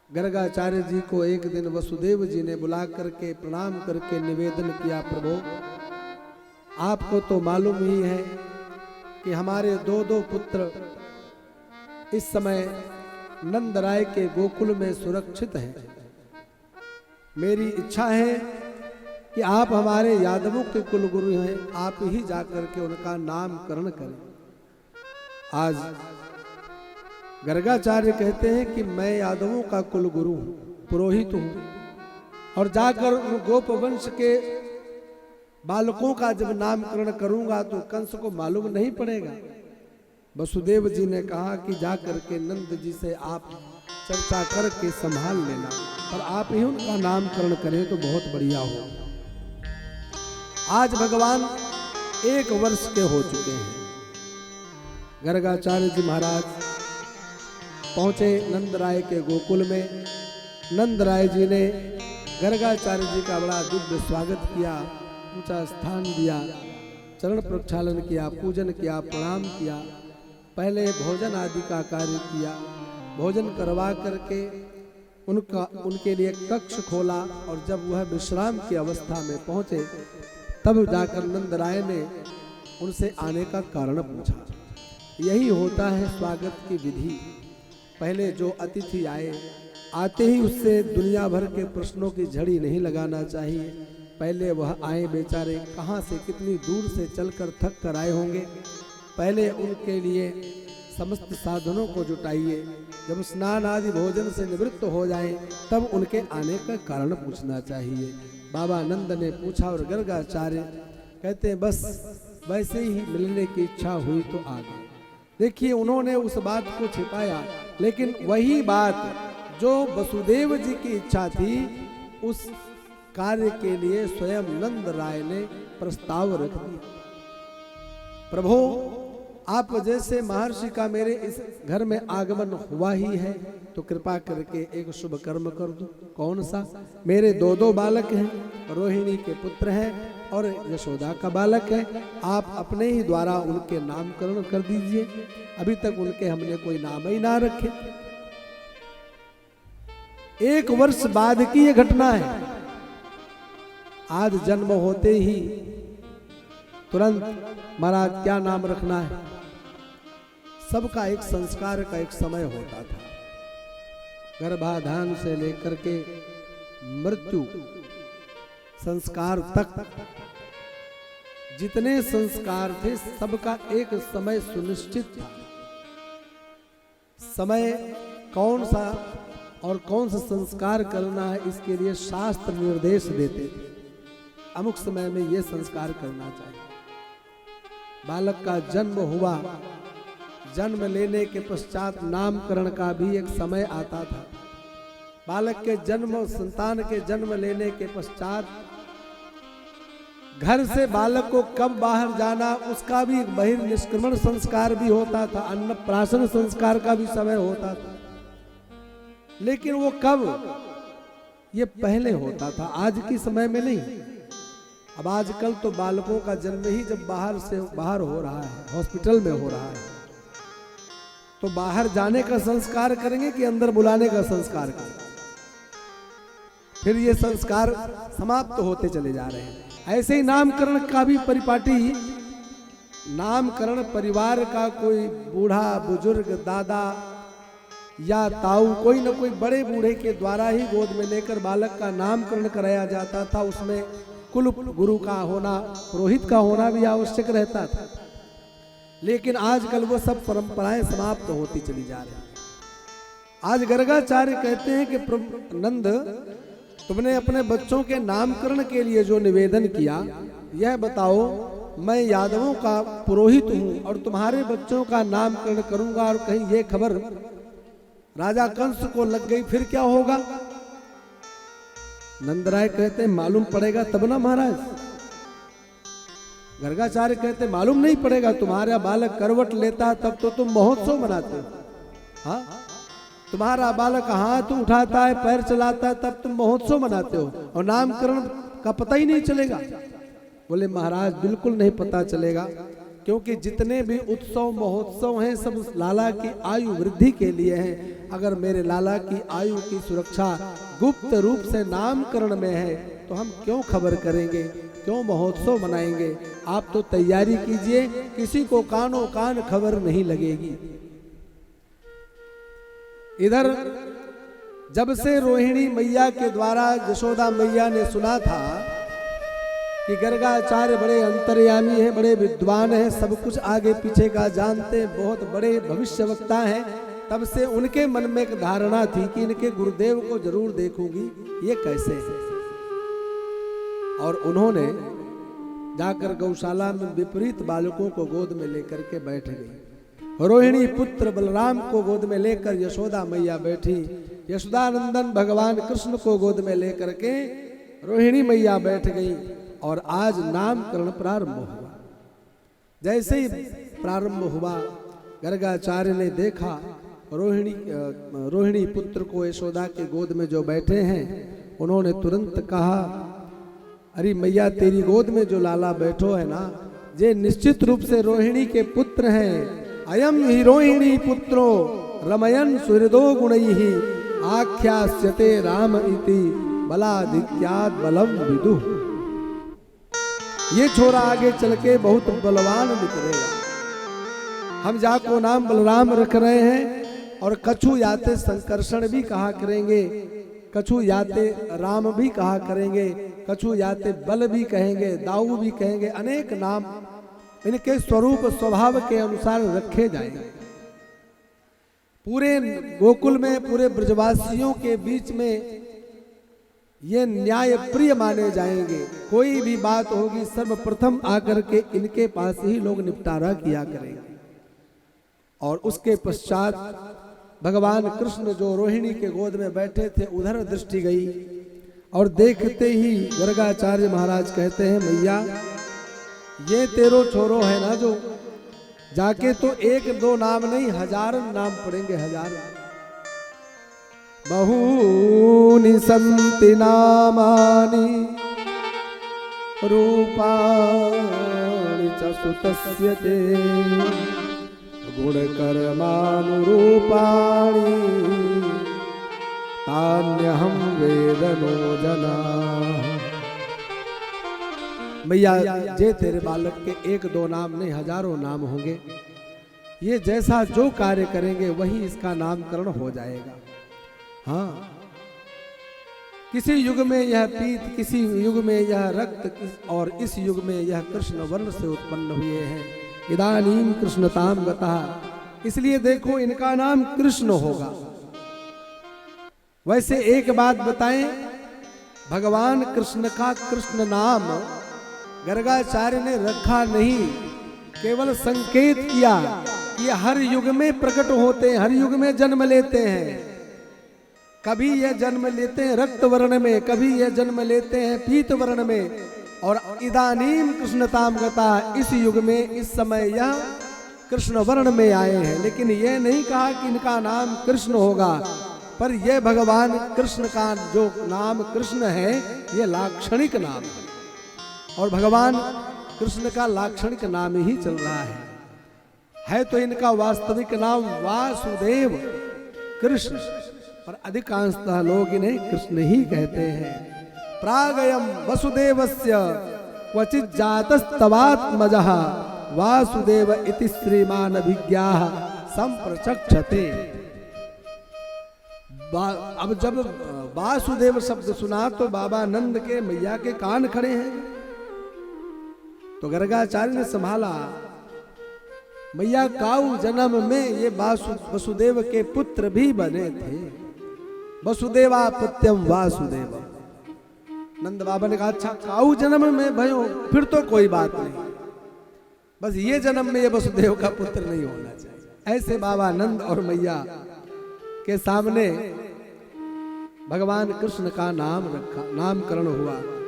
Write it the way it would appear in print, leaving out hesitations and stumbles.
गर्गाचार्य जी को एक दिन वसुदेव जी ने बुला करके प्रणाम करके निवेदन किया, प्रभु आपको तो मालूम ही है कि हमारे दो दो पुत्र इस समय नंद राय के गोकुल में सुरक्षित हैं। मेरी इच्छा है कि आप हमारे यादवों के कुल गुरु हैं, आप ही जाकर के उनका नामकरण करें। आज गर्गाचार्य कहते हैं कि मैं यादवों का कुल गुरु हूं, पुरोहित हूं, और जाकर उन गोप वंश के बालकों का जब नामकरण करूंगा तो कंस को मालूम नहीं पड़ेगा। वसुदेव जी ने कहा कि जाकर के नंद जी से आप चर्चा करके संभाल लेना, पर आप ही उनका नामकरण करें तो बहुत बढ़िया हो। आज भगवान 1 वर्ष के हो चुके हैं। गर्गाचार्य जी महाराज पहुंचे नंद राय के गोकुल में। नंद राय जी ने गर्गाचार्य जी का बड़ा दिव्य स्वागत किया, ऊंचा स्थान दिया, चरण प्रक्षालन किया, पूजन किया, प्रणाम किया। पहले भोजन आदि का कार्य किया। भोजन करवा करके उनके लिए कक्ष खोला, और जब वह विश्राम की अवस्था में पहुंचे तब जाकर नंद राय ने उनसे आने का कारण पूछा। यही होता है स्वागत की विधि। पहले जो अतिथि आए, आते ही उससे दुनिया भर के प्रश्नों की झड़ी नहीं लगाना चाहिए। पहले वह आए बेचारे, कहाँ से कितनी दूर से चलकर थक कर आए होंगे। पहले उनके लिए समस्त साधनों को जुटाइए। जब स्नान आदि भोजन से निवृत्त हो जाएं, तब उनके आने का कारण पूछना चाहिए। बाबा नंद ने पूछा और गर्गाचार्य कहते हैं बस वैसे ही मिलने की इच्छा हुई तो आ गए। देखिए उन्होंने उस बात को छिपाया, लेकिन वही बात जो वसुदेव जी की इच्छा थी, उस कार्य के लिए स्वयं नंद राय ने प्रस्ताव रख दिया। प्रभु आप जैसे महर्षि का मेरे इस घर में आगमन हुआ ही है, तो कृपा करके एक शुभ कर्म कर दो। कौन सा? मेरे 2 बालक हैं, रोहिणी के पुत्र हैं और यशोदा का बालक है। आप अपने ही द्वारा उनके नामकरण कर दीजिए। अभी तक उनके हमने कोई नाम ही ना रखे। 1 वर्ष बाद की यह घटना है। आज जन्म होते ही तुरंत महाराज क्या नाम रखना है, सबका एक संस्कार का एक समय होता था। गर्भाधान से लेकर के मृत्यु संस्कार तक जितने संस्कार थे, सबका एक समय सुनिश्चित था। समय कौन सा और कौन सा संस्कार करना है, इसके लिए शास्त्र निर्देश देते थे। अमुक समय में यह संस्कार करना चाहिए। बालक का जन्म हुआ, जन्म लेने के पश्चात नामकरण का भी एक समय आता था। बालक के जन्म, संतान के जन्म लेने के पश्चात घर से बालक को कब बाहर जाना, उसका भी एक बहिर्निष्क्रमण संस्कार भी होता था। अन्नप्राशन संस्कार का भी समय होता था। लेकिन वो कब? ये पहले होता था, आज के समय में नहीं। अब आजकल तो बालकों का जन्म ही जब बाहर हो रहा है, हॉस्पिटल में हो रहा है, तो बाहर जाने का संस्कार करेंगे कि अंदर बुलाने का संस्कार करेंगे? फिर ये संस्कार समाप्त होते चले जा रहे हैं। ऐसे ही नामकरण का भी परिपाटी, नामकरण परिवार का कोई बूढ़ा बुजुर्ग, दादा या ताऊ, कोई न कोई बड़े बूढ़े के द्वारा ही गोद में लेकर बालक का नामकरण कराया जाता था। उसमें कुल गुरु का होना, पुरोहित का होना भी आवश्यक रहता था। लेकिन आजकल वो सब परंपराएं समाप्त होती चली जा रही हैं। आज गर्गाचार्य कहते हैं कि नंद, तुमने अपने बच्चों के नामकरण के लिए जो निवेदन किया, यह बताओ, मैं यादवों का पुरोहित हूं और तुम्हारे बच्चों का नामकरण करूंगा, और कहीं ये खबर राजा कंस को लग गई, फिर क्या होगा? नंद राय कहते हैं मालूम पड़ेगा तब ना महाराज। गर्गाचार्य कहते मालूम नहीं पड़ेगा, तुम्हारा बालक करवट लेता है तब तो तुम महोत्सव मनाते हो। हाँ, तुम्हारा बालक हाथ उठाता है, पैर चलाता है, तब तुम महोत्सव मनाते हो, और नामकरण का पता ही नहीं चलेगा। बोले महाराज बिल्कुल नहीं पता चलेगा। क्योंकि जितने भी उत्सव महोत्सव हैं सब लाला की आयु वृद्धि के लिए हैं। अगर मेरे लाला की आयु की सुरक्षा गुप्त रूप से नामकरण में है तो हम क्यों खबर करेंगे, क्यों महोत्सव मनाएंगे। आप तो तैयारी कीजिए, किसी को कानों कान खबर नहीं लगेगी। इधर जब से रोहिणी मैया के द्वारा यशोदा मैया ने सुना था कि गर्गाचार्य बड़े अंतर्यामी हैं, बड़े विद्वान हैं, सब कुछ आगे पीछे का जानते हैं, बहुत बड़े भविष्यवक्ता हैं, तब से उनके मन में एक धारणा थी कि इनके गुरुदेव को जरूर देखूंगी, ये कैसे है। और उन्होंने जाकर गौशाला में विपरीत बालकों को गोद में लेकर के बैठ गई। रोहिणी पुत्र बलराम को गोद में लेकर यशोदा मैया बैठी। यशोदानंदन भगवान कृष्ण को गोद में लेकर के रोहिणी मैया बैठ गई और आज नामकरण प्रारंभ हुआ। जैसे ही प्रारंभ हुआ, गर्गाचार्य ने देखा रोहिणी पुत्र को यशोदा के गोद में जो बैठे हैं, उन्होंने तुरंत कहा, अरे मैया तेरी गोद में जो लाला बैठो है ना, ये निश्चित रूप से रोहिणी के पुत्र हैं। अयम ही रोहिणी पुत्रो रमयन सुहृदो गुणैहि आख्यास्यते राम इति बलाधिक्यात् बलम विदुः। ये छोरा आगे चल के बहुत बलवान निकलेगा। हम जाको नाम बलराम रख रहे हैं और कछु याते संकर्षण भी कहा करेंगे, कछु याते राम भी कहा करेंगे, कछु याते बल भी कहेंगे, दाऊ भी कहेंगे, अनेक नाम इनके स्वरूप स्वभाव के अनुसार रखे जाएंगे। पूरे गोकुल में, पूरे ब्रजवासियों के बीच में ये न्याय प्रिय माने जाएंगे। कोई भी बात होगी सर्वप्रथम आकर के इनके पास ही लोग निपटारा किया करेंगे। और उसके पश्चात भगवान कृष्ण जो रोहिणी के गोद में बैठे थे उधर दृष्टि गई और देखते ही गर्गाचार्य महाराज कहते हैं, मैया ये तेरो छोरो है ना जो, जाके तो एक दो नाम नहीं हजार नाम पड़ेंगे, हजार। बहूनि संति नामानि रूपाणि च सुतस्य ते गुणकर्मानुरूपाणि तान्यहं वेद नो जना। मैया जे तेरे बालक के एक दो नाम नहीं हजारों नाम होंगे, ये जैसा जो कार्य करेंगे वही इसका नामकरण हो जाएगा। हाँ, किसी युग में यह पीत, किसी युग में यह रक्त, और इस युग में यह कृष्ण वर्ण से उत्पन्न हुए हैं। इदानीम कृष्णताम गतः, इसलिए देखो इनका नाम कृष्ण होगा। वैसे एक बात बताएं, भगवान कृष्ण का कृष्ण नाम गर्गाचार्य ने रखा नहीं, केवल संकेत किया कि हर युग में प्रकट होते हैं, हर युग में जन्म लेते हैं। कभी यह जन्म लेते हैं रक्त वर्ण में, कभी यह जन्म लेते हैं पीत वर्ण में, और इदानीम कृष्णताम गता, इस युग में इस समय यह कृष्ण वर्ण में आए हैं। लेकिन यह नहीं कहा कि इनका नाम कृष्ण होगा, पर यह भगवान कृष्ण का जो नाम कृष्ण है यह लाक्षणिक नाम है, और भगवान कृष्ण का लाक्षणिक नाम ही चल रहा है तो इनका वास्तविक नाम वासुदेव कृष्ण, पर अधिकांशतः लोग इन्हें कृष्ण ही कहते हैं। प्रागयम वसुदेवस्य क्वचित् जातस्तवात्मजः वासुदेव इति श्रीमान अभिज्ञाः संप्रचक्षते। अब जब वासुदेव शब्द सुना तो बाबा नंद के मैया के कान खड़े हैं। तो गर्गाचार्य ने संभाला, मैया काऊ जन्म में ये वसुदेव के पुत्र भी बने थे। वसुदेवापत्यम वासुदेव। नंद बाबा ने कहा, अच्छा काऊ जन्म में भयो, फिर तो कोई बात नहीं, बस ये जन्म में ये वसुदेव का पुत्र नहीं होना चाहिए। ऐसे बाबा नंद और मैया के सामने भगवान कृष्ण का नाम रखा, नामकरण हुआ।